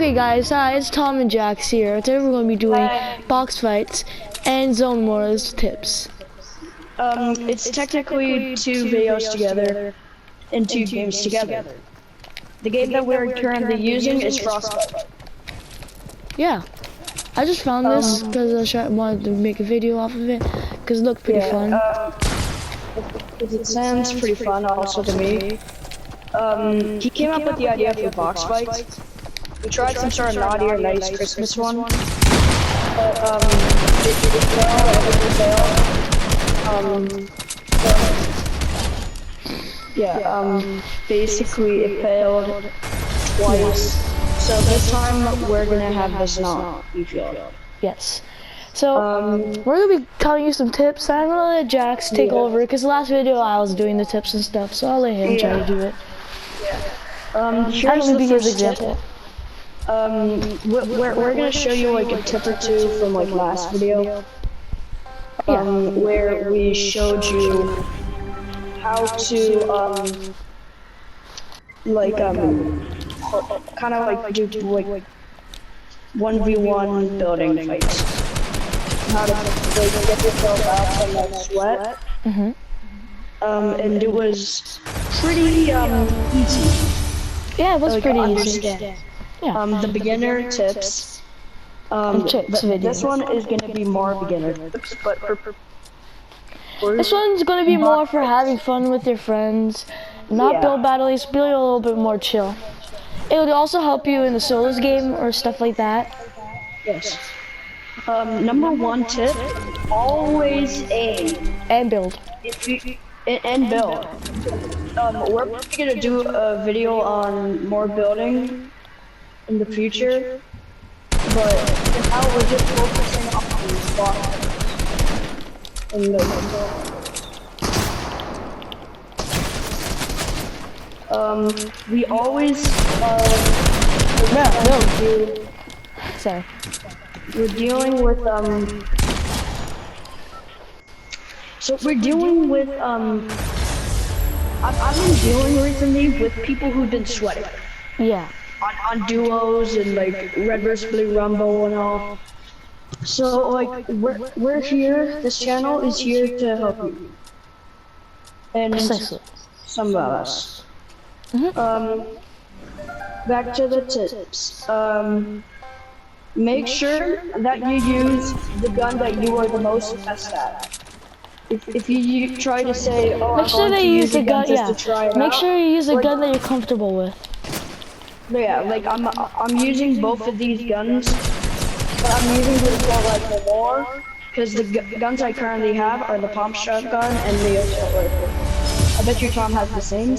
Okay guys, hi, it's Tom and Jax here. Today we're going to be doing box fights and zone wars tips. It's technically two videos together and two games together. The game that we're currently using is Frostbite. Yeah, I just found this because I wanted to make a video off of it because it looked pretty fun. It sounds pretty fun also to me. He came up with the idea for box fights. We tried some sort of naughty or nice Christmas one, but it failed. Basically it failed twice. So this time we're gonna have this not be failed. Yes. So we're gonna be telling you some tips. I'm gonna let Jax take over because the last video I was doing the tips and stuff, so I'll let him try to do it. Here's the his first example. tip. We're gonna show you like a tip or two from like last video, where we showed you how to kind of like do like 1v1 building fights. How to like get yourself out from that sweat. And it was pretty easy. Yeah, it was like, pretty understand. easy. Yeah. The beginner tips. This one is gonna be more beginner tips, but this one's gonna be more for having fun with your friends, not build battles, be a little bit more chill. It would also help you in the solos game or stuff like that. Yes. Number one tip: always aim and build. And build. We're gonna do a video on more building in the future, but now we're just focusing on the spot. We always Sorry. We're dealing with So we're dealing with I've been dealing recently with people who've been sweating. Yeah. On duos and like Red vs Blue Rumble and all. So like we're here. This channel is here to help you. And some of us. Back to the tips. Make sure that you use the gun that you are the most best at. If you try to say, oh, make sure they use the gun. To try it make out, sure you use a gun that you're comfortable with. Yeah, like I'm using both of these guns, but I'm using the assault rifle more because the guns I currently have are the pump shotgun and the assault rifle. I bet your Tom has the same.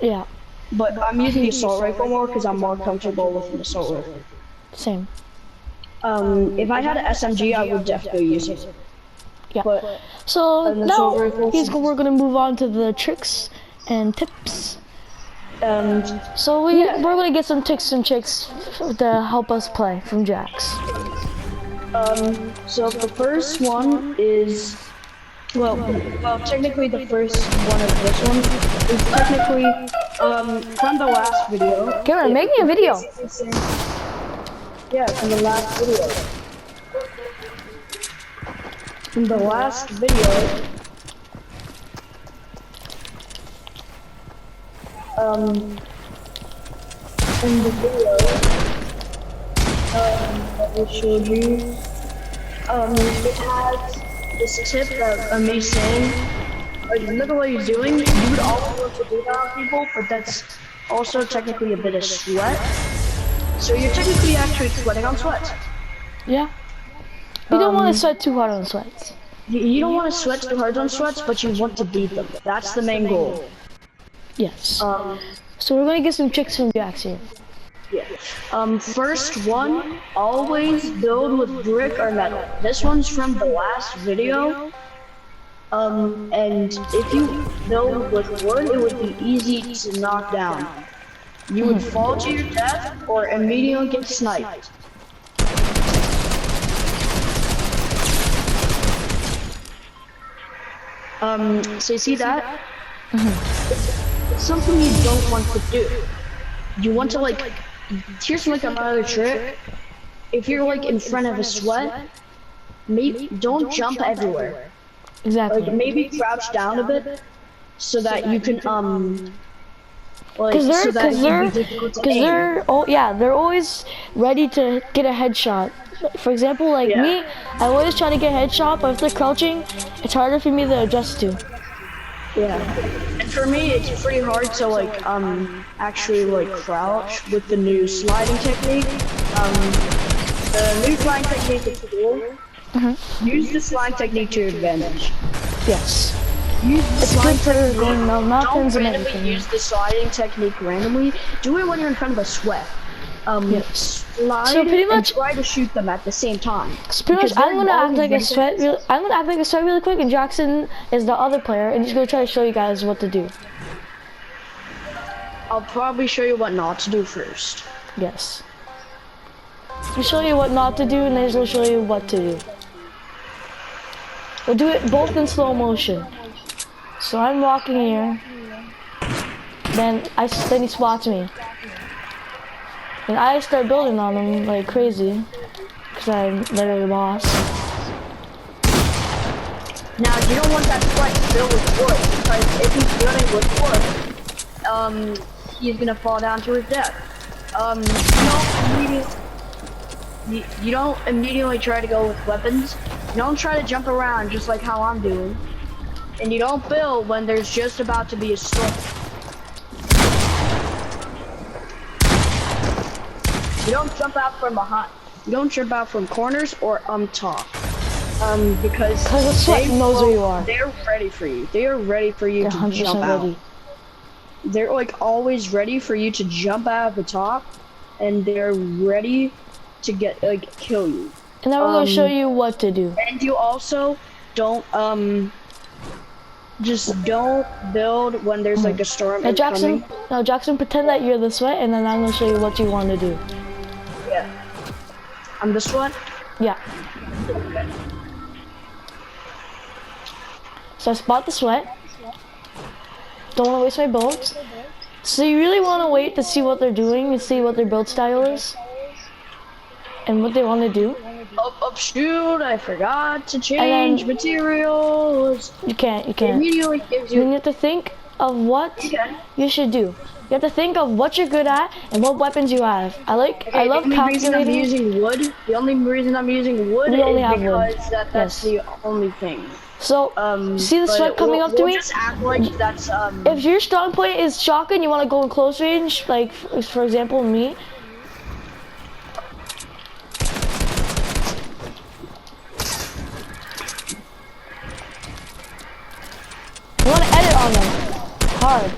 Yeah. But I'm using the assault rifle more because I'm more comfortable with an assault rifle. Same. If I had an SMG, I would definitely use it. Yeah. But so now we're gonna move on to the tricks and tips. So we're gonna get some tips and tricks to help us play from Jax. So the first one is well, technically the first one of this one is technically from the last video. Cameron, make me a video. Yeah, from the last video. In the last video, that we showed you, it has this tip that me saying, like, look at what he's doing. You would always want to do that on people, but that's also technically a bit of sweat. So you're technically actually sweating on sweat. Yeah. You don't want to sweat too hard on sweats. You don't want to sweat too hard on sweats, but you want to beat them. That's the main goal. Yes. So we're gonna get some tricks from Jax here. Yeah. First one, always build with brick or metal. This one's from the last video. And if you build with wood, it would be easy to knock down. You would fall to your death or immediately get sniped. So you see that? It's something you don't want to do. You want to like here's like another trick. If you're like in front of a sweat, don't jump everywhere. Exactly. Like maybe crouch down a bit so that you can like so that it can be difficult to aim. they're always ready to get a headshot. For example, like me, I always try to get a headshot, but if they're crouching, it's harder for me to adjust to. Yeah, and for me, it's pretty hard to like actually like crouch with the new sliding technique. The new sliding technique is cool. Use the sliding technique to your advantage. Yes. Use the sliding technique. Going down mountains Don't and randomly everything. use the sliding technique randomly. Do it when you're in front of a sweat. Slide So pretty much, and try to shoot them at the same time. so pretty much, I'm gonna act like a sweat. I'm gonna act like a sweat really quick, and Jackson is the other player, and he's gonna try to show you guys what to do. I'll probably show you what not to do first. Yes. I'll show you what not to do, and then he's gonna show you what to do. We'll do it both in slow motion. So I'm walking here. Then he spots me. And I start building on him like crazy. Because I'm literally the boss. Now you don't want that sweat to fill with wood, because if he's building with wood, he's gonna fall down to his death. You don't immediately try to go with weapons. You don't try to jump around just like how I'm doing. And you don't build when there's just about to be a storm. You don't jump out from behind. You don't jump out from corners or top. Because the sweat knows where you are. They're ready for you. They are ready for you to jump out. Ready. They're like always ready for you to jump out of the top, and they're ready to get kill you. And then we're gonna show you what to do. And you also don't just don't build when there's like a storm Jackson, coming. Jackson, pretend that you're the sweat, and then I'm gonna show you what you want to do. Yeah. I'm the sweat? Yeah. Okay. So I spot the sweat. Don't want to waste my bullets. So you really want to wait to see what they're doing and see what their build style is. And what they want to do. Oh shoot, I forgot to change materials. You can't. It immediately gives you... You have to think of what you should do. You have to think of what you're good at and what weapons you have. I love calculating. The only reason I'm using wood is because that's the only thing. So, see the sweat coming up to me? Just act like that's, If your strong point is shotgun, you want to go in close range, like, for example, me. You want to edit on them. Hard.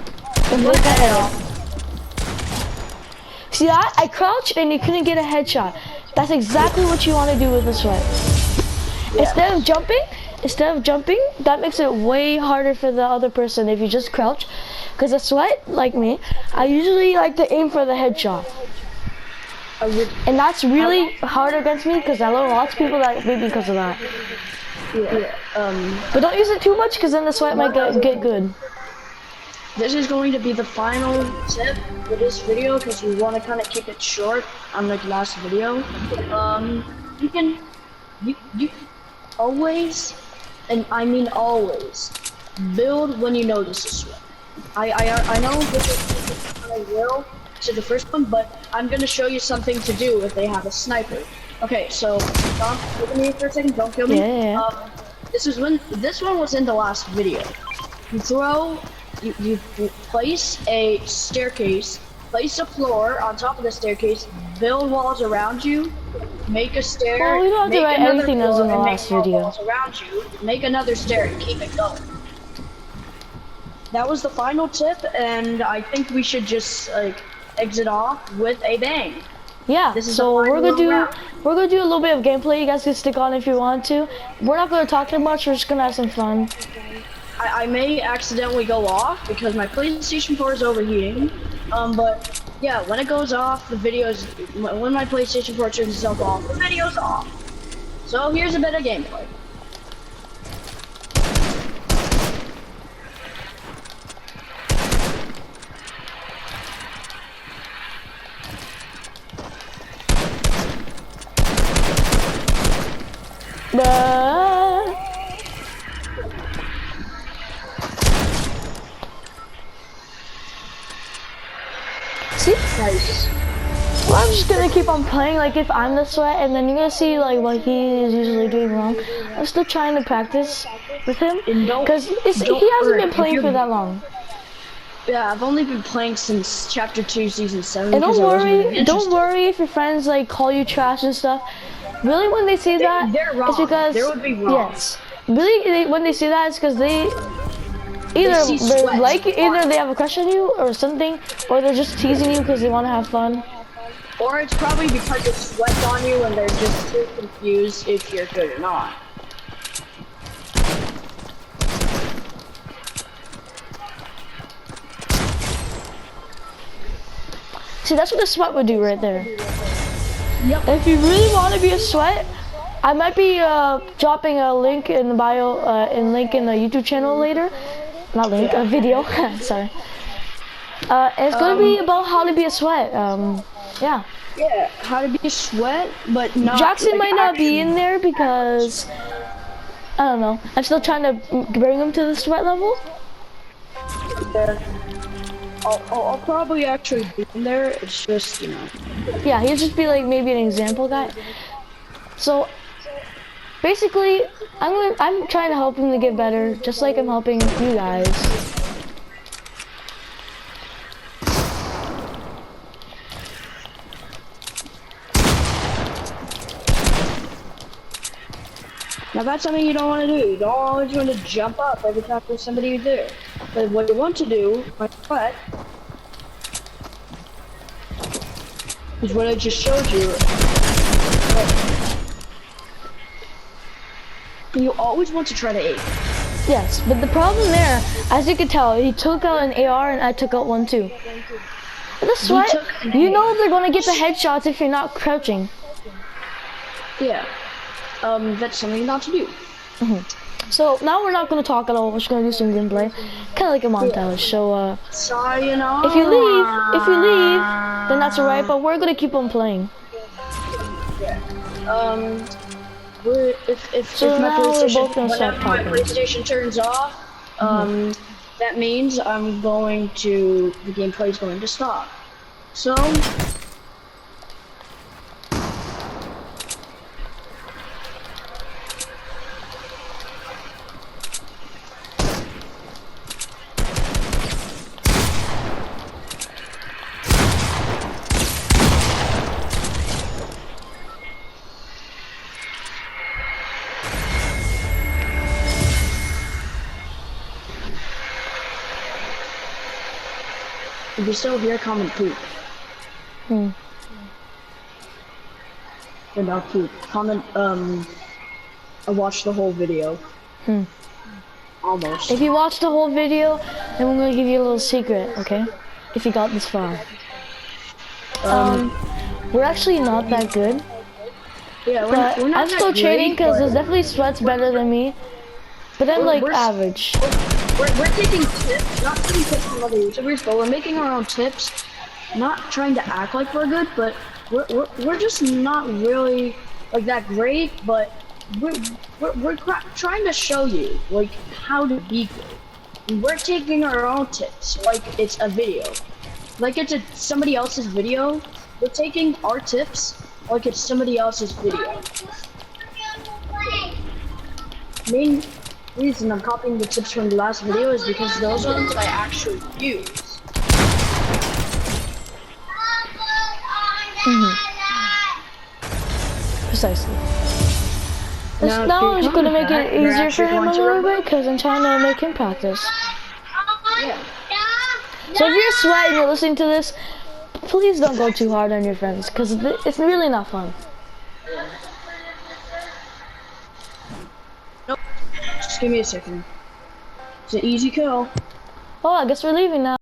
See that? I crouched and you couldn't get a headshot. That's exactly what you want to do with the sweat. Yeah. Instead of jumping, that makes it way harder for the other person if you just crouch. Because the sweat, like me, I usually like to aim for the headshot. And that's really hard against me because I know lots of people that beat me because of that. Yeah. But don't use it too much because then the sweat might get good. This is going to be the final tip for this video because we want to kind of keep it short, unlike last video. You always, and I mean always, build when you notice a sweat. I know this is kind of real to the first one, but I'm going to show you something to do if they have a sniper. Okay, so don't look at me for a second. Don't kill me. Yeah. This one was in the last video. You place a staircase, place a floor on top of the staircase, build walls around you, make a stair. Well, we don't have to write everything that was in the last video. Walls around you, make another stair, and keep it going. That was the final tip, and I think we should just exit off with a bang. Yeah, so we're gonna do a little bit of gameplay. You guys can stick on if you want to. We're not gonna talk too much. We're just gonna have some fun. I may accidentally go off because my PlayStation 4 is overheating. But yeah, when it goes off, when my PlayStation 4 turns itself off, the video's off. So here's a bit of gameplay. Bruh. See? Nice. Well, I'm just gonna keep on playing like if I'm the sweat, and then you're gonna see like what he is usually doing wrong. I'm still trying to practice with him because he hasn't been playing for that long. Yeah, I've only been playing since chapter 2, season 7. And don't don't worry if your friends like call you trash and stuff. Really, when they say that, they're wrong. it's because They would be wrong. yes. Really, when they say that, it's because they either they have a crush on you or something, or they're just teasing you because they want to have fun. Or it's probably because it sweats on you and they're just too confused if you're good or not. See, that's what a sweat would do right there. Yep. If you really want to be a sweat, I might be dropping a link in the bio, link in the YouTube channel later. Not link, a video. Sorry. It's gonna be about how to be a sweat. Yeah. Yeah, how to be a sweat, but not. Jackson like, might not be in there because I don't know. I'm still trying to bring him to the sweat level. Yeah. I'll probably actually be in there. It's just, you know. Yeah, he'll just be like maybe an example guy. So basically, I'm trying to help him to get better, just like I'm helping you guys. Now that's something you don't want to do. You don't always want to jump up every time there's somebody there. But what you want to do, like what, is what I just showed you. You always want to try to aim. Yes, but the problem there, as you can tell, he took out an AR and I took out one too. The sweat, you know they're gonna get the headshots if you're not crouching. Yeah. That's something not to do. So now we're not gonna talk at all. We're just gonna do some gameplay, kind of like a montage. So Sayonara. if you leave, then that's alright. But we're gonna keep on playing. If So my now we're both gonna PlayStation, start whenever my talking. PlayStation turns off, that means the gameplay is going to stop. So. If you're still here, comment poop. Or not poop. Comment, I watched the whole video. Almost. If you watch the whole video, then we're gonna give you a little secret, okay? If you got this far. We're actually not that good. Yeah, But we're not I'm still that trading great, because but there's definitely sweats better than me. But I'm like we're average. We're taking tips, not taking tips from other YouTubers, but we're making our own tips. Not trying to act like we're good, but we're just not really like that great. But we're trying to show you like how to be good. We're taking our own tips, like it's a video, like it's somebody else's video. We're taking our tips like it's somebody else's video. Main reason I'm copying the tips from the last video is because those are ones I actually use. Precisely. Now, I'm just gonna make it easier for him a little bit because I'm trying to make him practice. Yeah. So if you're sweating, you're listening to this, please don't go too hard on your friends because it's really not fun. Nope. Just give me a second. It's an easy kill. Oh, I guess we're leaving now.